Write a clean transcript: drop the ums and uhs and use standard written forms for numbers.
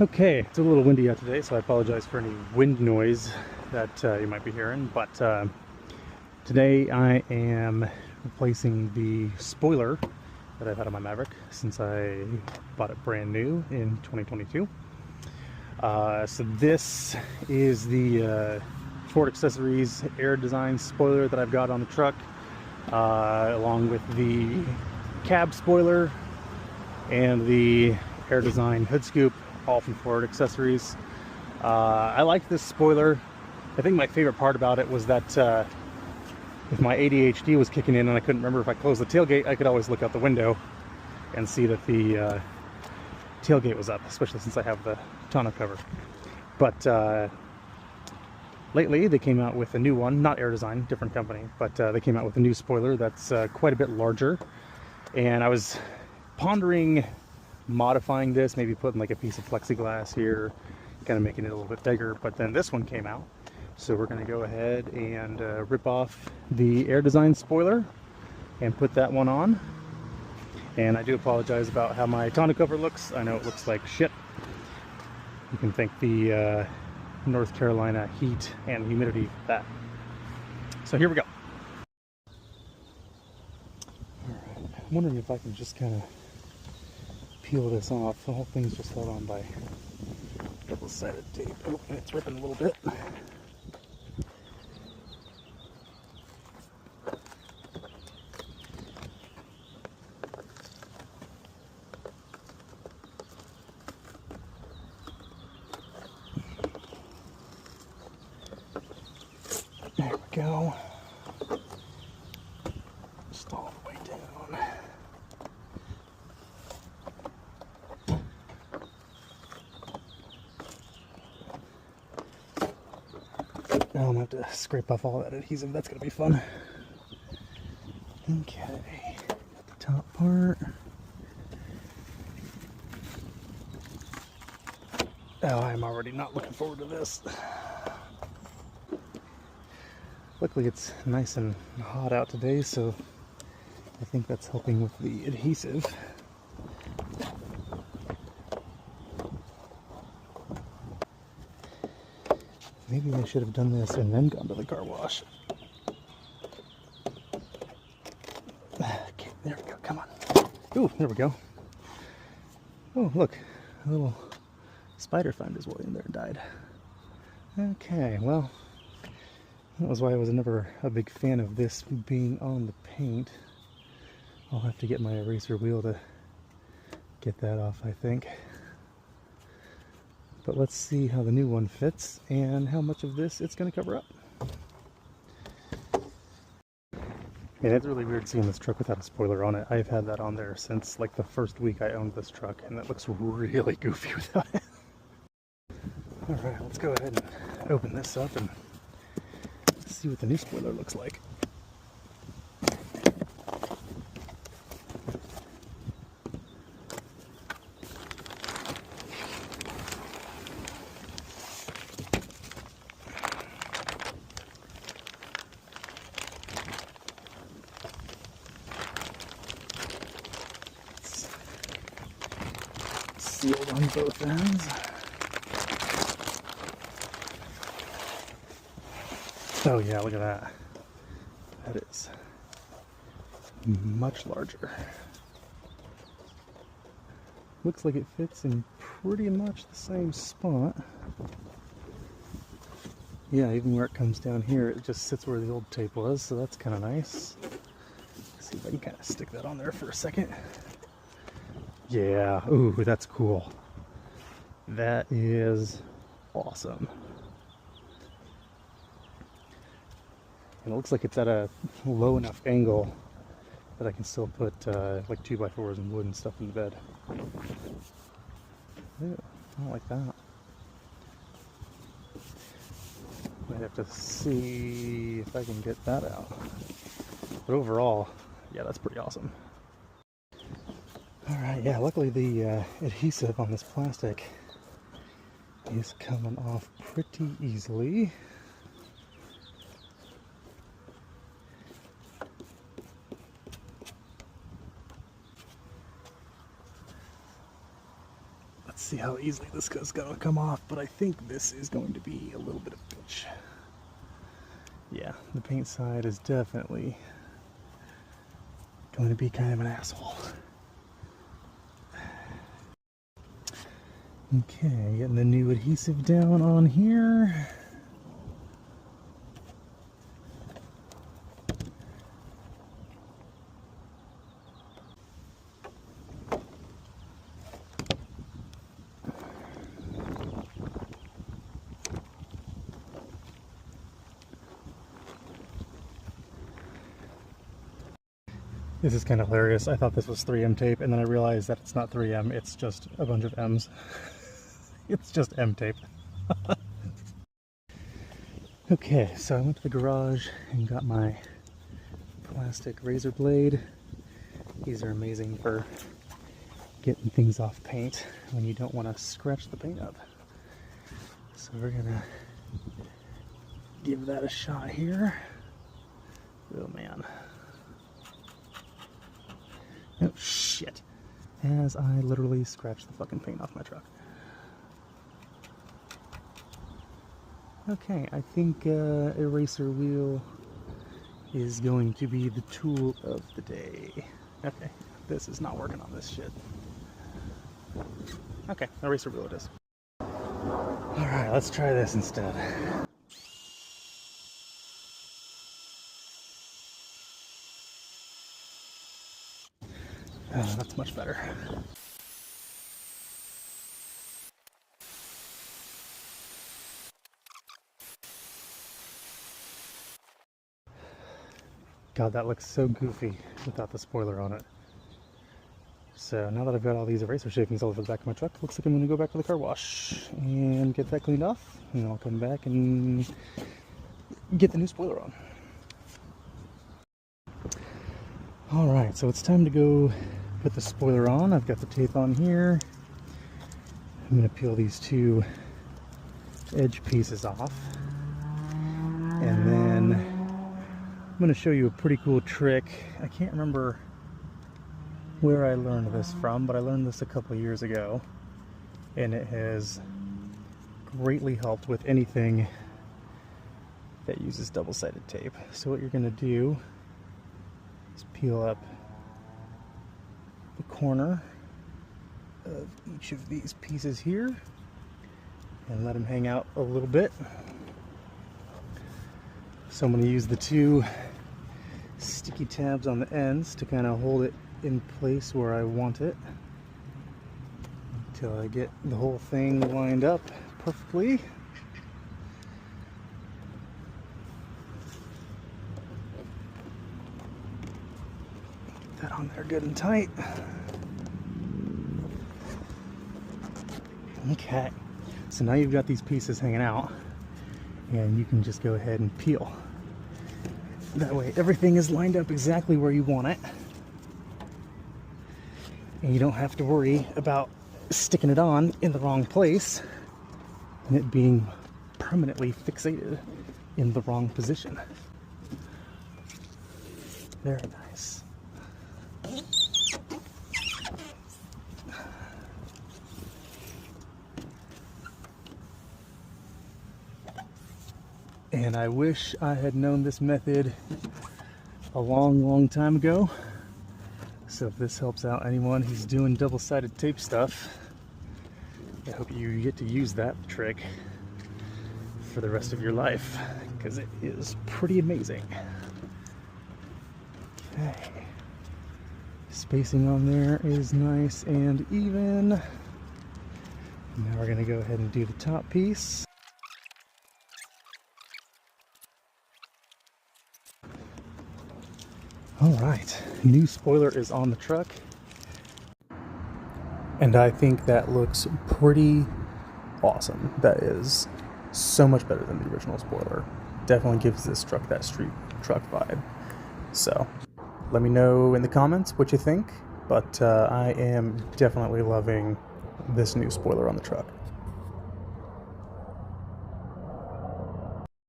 Okay, it's a little windy out today, so I apologize for any wind noise that you might be hearing. But today I am replacing the spoiler that I've had on my Maverick since I bought it brand new in 2022. So this is the Ford Accessories Air Design spoiler that I've got on the truck, along with the cab spoiler and the Air Design hood scoop, all from Ford Accessories. I like this spoiler. I think my favorite part about it was that if my ADHD was kicking in and I couldn't remember if I closed the tailgate, I could always look out the window and see that the tailgate was up, especially since I have the tonneau cover. But lately they came out with a new one, not Air Design, different company, but they came out with a new spoiler that's quite a bit larger. And I was pondering modifying this, maybe putting like a piece of plexiglass here, kind of making it a little bit bigger, but then this one came out. So we're going to go ahead and rip off the Air Design spoiler and put that one on. And I do apologize about how my tonneau cover looks. I know it looks like shit. You can thank the North Carolina heat and humidity for that. So here we go. All right. I'm wondering if I can just kind of peel this off. The whole thing's just held on by double-sided tape. Oh, and it's ripping a little bit. There we go. Just all the way down. Now I'm going to have to scrape off all that adhesive. That's going to be fun. Okay, got the top part. Oh, I'm already not looking forward to this. Luckily it's nice and hot out today, so I think that's helping with the adhesive. Maybe I should have done this and then gone to the car wash. Okay, there we go, come on. Ooh, there we go. Oh, look, a little spider found his way in there and died. Okay, well, that was why I was never a big fan of this being on the paint. I'll have to get my eraser wheel to get that off, I think. But let's see how the new one fits and how much of this it's going to cover up. Yeah, it's really weird seeing this truck without a spoiler on it. I've had that on there since like the first week I owned this truck, and it looks really goofy without it. Alright, let's go ahead and open this up and see what the new spoiler looks like. Sealed on both ends. Oh yeah, look at that. That is much larger. Looks like it fits in pretty much the same spot. Yeah, even where it comes down here, it just sits where the old tape was, so that's kind of nice. Let's see if I can kind of stick that on there for a second. Yeah, ooh, that's cool. That is awesome. And it looks like it's at a low enough angle that I can still put like 2x4s and wood and stuff in the bed. Ew, I don't like that. Might have to see if I can get that out. But overall, yeah, that's pretty awesome. Alright, yeah, luckily the adhesive on this plastic is coming off pretty easily. see how easily this is going to come off, but I think this is going to be a little bit of a bitch. Yeah, the paint side is definitely going to be kind of an asshole. Okay, getting the new adhesive down on here. This is kind of hilarious. I thought this was 3M tape, and then I realized that it's not 3M, it's just a bunch of M's. It's just M tape. Okay, so I went to the garage and got my plastic razor blade. These are amazing for getting things off paint when you don't want to scratch the paint up. So we're gonna give that a shot here. Oh man. Oh shit. As I literally scratched the fucking paint off my truck. Okay, I think eraser wheel is going to be the tool of the day. Okay, this is not working on this shit. Okay, eraser wheel it is. Alright, let's try this instead. Oh, that's much better. God, that looks so goofy without the spoiler on it. So now that I've got all these eraser shavings all over the back of my truck, looks like I'm going to go back to the car wash and get that cleaned off, and I'll come back and get the new spoiler on. Alright, so it's time to go put the spoiler on. I've got the tape on here. I'm going to peel these two edge pieces off, and then I'm going to show you a pretty cool trick. I can't remember where I learned this from, but I learned this a couple years ago, and it has greatly helped with anything that uses double-sided tape. So what you're going to do is peel up the corner of each of these pieces here and let them hang out a little bit. So I'm going to use the two sticky tabs on the ends to kind of hold it in place where I want it until I get the whole thing lined up perfectly. Get that on there good and tight. Okay, so now you've got these pieces hanging out, and you can just go ahead and peel. That way everything is lined up exactly where you want it, and you don't have to worry about sticking it on in the wrong place and it being permanently fixated in the wrong position. Very nice. And I wish I had known this method a long time ago. So if this helps out anyone who's doing double-sided tape stuff, I hope you get to use that trick for the rest of your life, because it is pretty amazing. Okay. Spacing on there is nice and even. Now we're going to go ahead and do the top piece. Alright, new spoiler is on the truck, and I think that looks pretty awesome. That is so much better than the original spoiler. Definitely gives this truck that street truck vibe. So let me know in the comments what you think, but I am definitely loving this new spoiler on the truck.